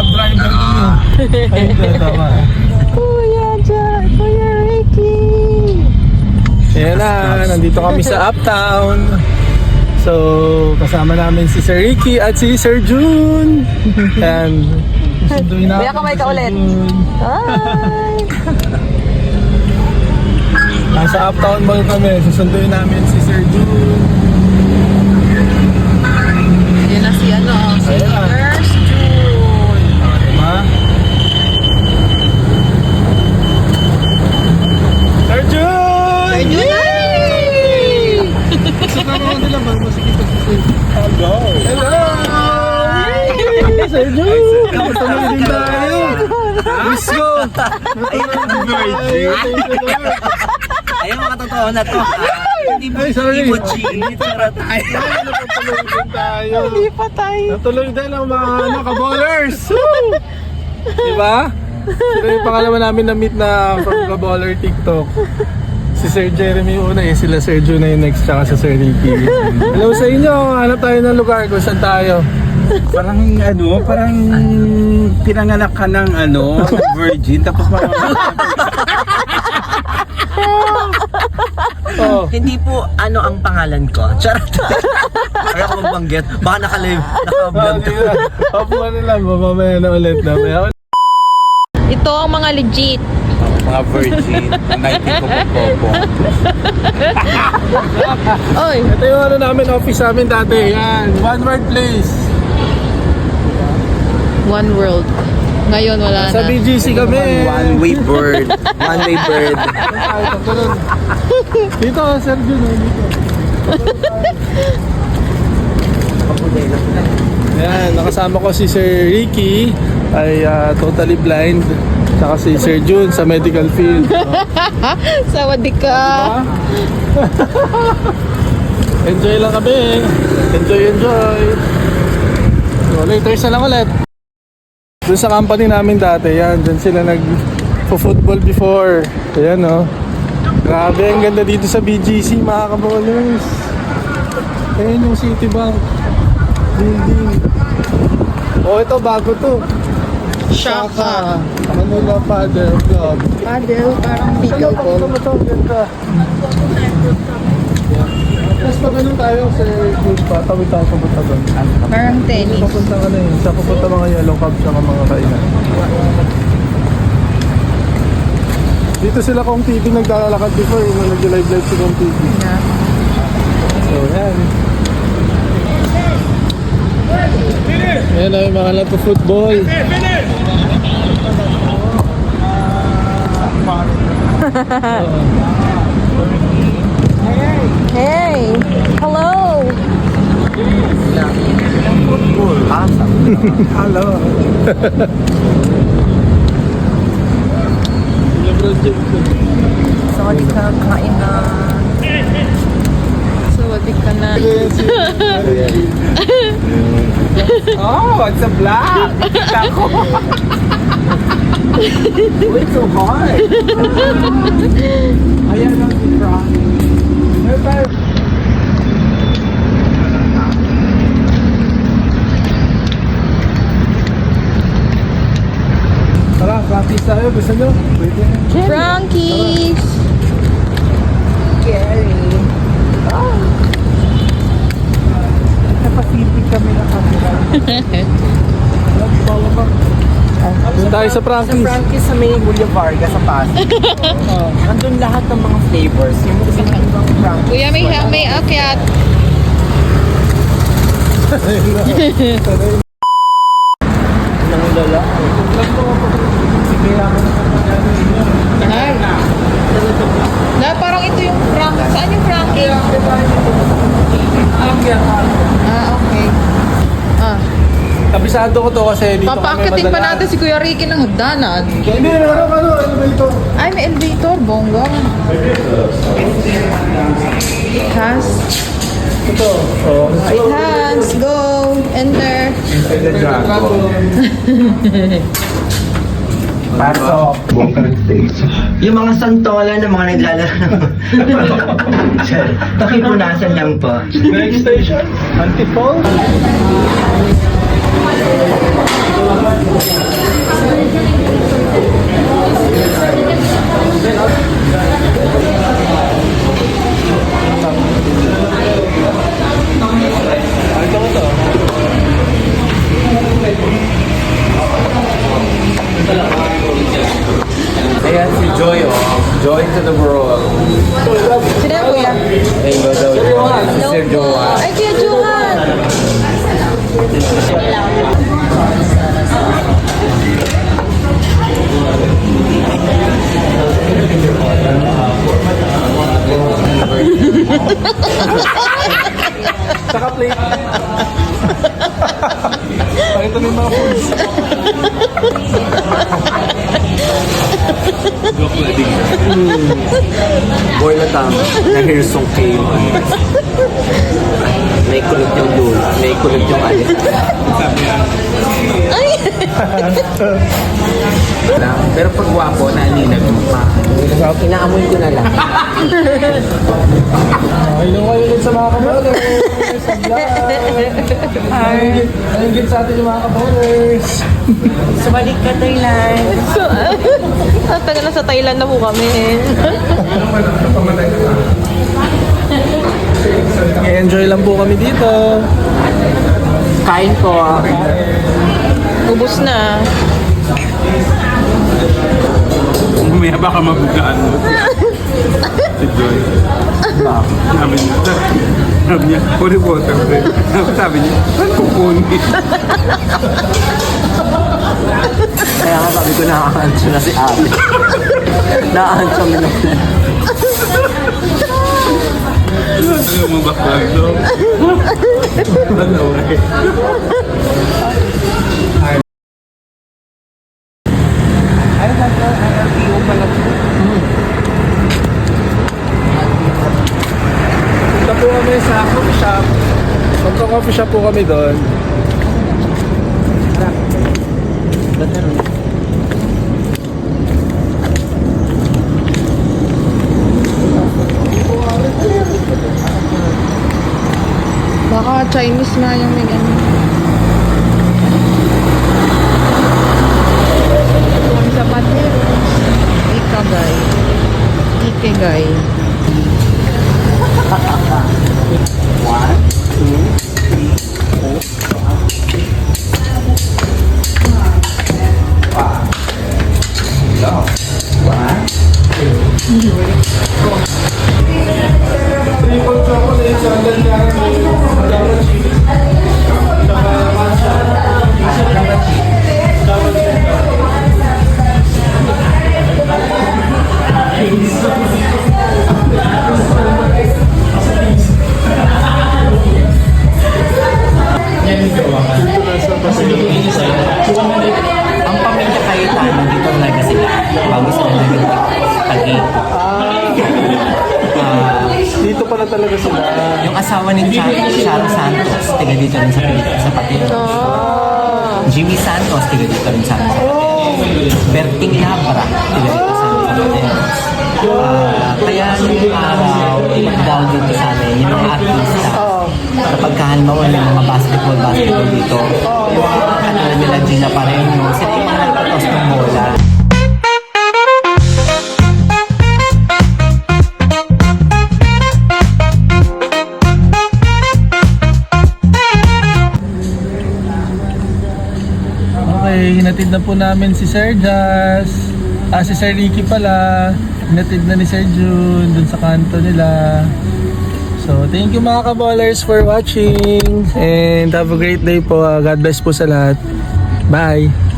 cab driver ko mo. Ayun ka, tama. Kuya Ricky! Ayan na, nandito kami sa Uptown. So, kasama namin si Sir Ricky at si Sir June. And, susunduin namin. Kuya, kamay ka ulit. Hi! Nasa Uptown Mall kami, susunduin namin si Sir June. Yan na si Ayan na. Nurse June. Diba? Sir June! Sir June! Hello! Hello! Sir June! Kamusta na din tayo? Let's go! Ayun, mga totoo na to. Hindi mo sorry. emoji. Charot. Hindi pa tayo. Natuloy din ang mga ka-ballers! Diba? Sila yung pangalawa namin na-meet na from ka-baller TikTok. Si Sir Jeremy una eh, sila Sir June na yung next, tsaka si Sir Ricky. Hello sa inyo, hanap tayo ng lugar kung saan tayo. Parang parang pinanganak ka ng virgin tapos Oh. Hindi po ang pangalan ko. Charot. Kaya ako magbanggit. Baka naka-vlog to. Opo, ano lang, mamaya na ulit na. Ito ang mga legit. mga virgin, 90 ko. Oy! Ito yung namin, office namin dati. Yan, One Word Place. One World. Ngayon wala Sa na. BGC kami. One-way bird. One-way bird. Dito, Sir Jun. Dito. Yan, nakasama ko si Sir Ricky. Ay totally blind. Saka si Sir Jun sa medical field. Sawadee ka. Enjoy lang kami. Enjoy. So, later na lang ulit. Doon sa company namin dati, yan. Doon sila nag-football before. Ayan, no. Grabe, ang ganda dito sa BGC, mga kaballers. Ayan yung Citibank building. Oh, ito, bago to. Shaka. Manila Paddle Club. Paddle, parang pickleball. Ito, ganda. Tapos pag ganun tayo sa group pa, tawid tayo papunta doon. Parang tennis. Papunta ka na yun. Sa papunta mga yellow cab sa mga kainan. Dito sila Kong TV naglalakad before. Yung nag-live si Kong TV. So, yan. Yan na yung mga lato football. Hey! Hello! Hello. Sorry ka, kain na. Sawadee ka na. Oh, it's a black. Ako. Oh, it's so hard. Ayan lang si Frank. Tara, practice tayo. Gusto nyo? Pwede. Frankies! Napasitig kami na camera. Doon tayo sa Sa practice. Frankie's sa may Julia Vargas sa Pasig. Nandun lahat ng mga flavors. Yung gusto ng ibang Frankie's. Kuya, may akyat. Nang lala. Ay. Na, parang ito yung Frank. Saan yung Frankie? Ah, okay. Ah. Kabisado ko to kasi dito kami Papaakatin pa madalas. natin si Kuya Ricky ng hagdanan. Hindi, ano ba ito? Ay, may elevator. Bongga. It has. Ito. Oh, It has. Go. Enter. Pasok. Yung mga santola na mga naglalaro ng... Pakipunasan lang po. Next station, Antipolo. Going to the world. Sino yung kuya? Hello daw. Si Sir Joa. Ay, Kuya Johan! Saka plate. Pakita mo yung mga foods. Boy na tama. Na-hearsong kayo. May kulot yung dulo. May kulot yung alis. Pero pag gwapo, naaninag mo pa. Inaamoy ko na lang. Hello kayo ulit sa mga kaballers. Sa vlog. Nainggit sa atin yung mga kaballers. Sumalik ka, Thailand. So, tagal na sa Thailand na po kami. I-enjoy lang po kami dito. Kain ko. Ubus na. Mamaya baka mabugaan mo. Si Joy. Sabi niya, puri water break. Sabi niya, saan kukunin? Kaya nga sabi ko nakakansyo na si ate. Nakakansyo mo na. Ano mo baklag to? Ano eh? Punta po kami sa coffee shop. Magka-coffee shop po kami doon. Baka Chinese nga yung may ano. Kami sa pater. Ikagay. Ikegay. Triple chocolate, sandal caramel, java cheese, saka matcha, java cheese, java cheese. Ang pamilya Cayetano dito talaga sila. Bago sila naging Taguig. Dito pala talaga sila. Yung asawa ni Charo Santos, tiga dito rin sa Pilipinas, sa Patero. Jimmy Santos, tiga dito rin sa Patero. Berting Labra, tiga dito sa Patero. Kaya yung araw, daw dito sa amin, yung mga artista, kapag kahalimbawa yung mga basketball dito, yung mga katulad nila Gina Pareño, sila yung mga nagpatos ng bola. Okay, hinatid na po namin si Sir Jazz. Si Sir Ricky pala. Hinatid na ni Sir June dun sa kanto nila. So, thank you mga kaballers for watching. And have a great day po. God bless po sa lahat. Bye!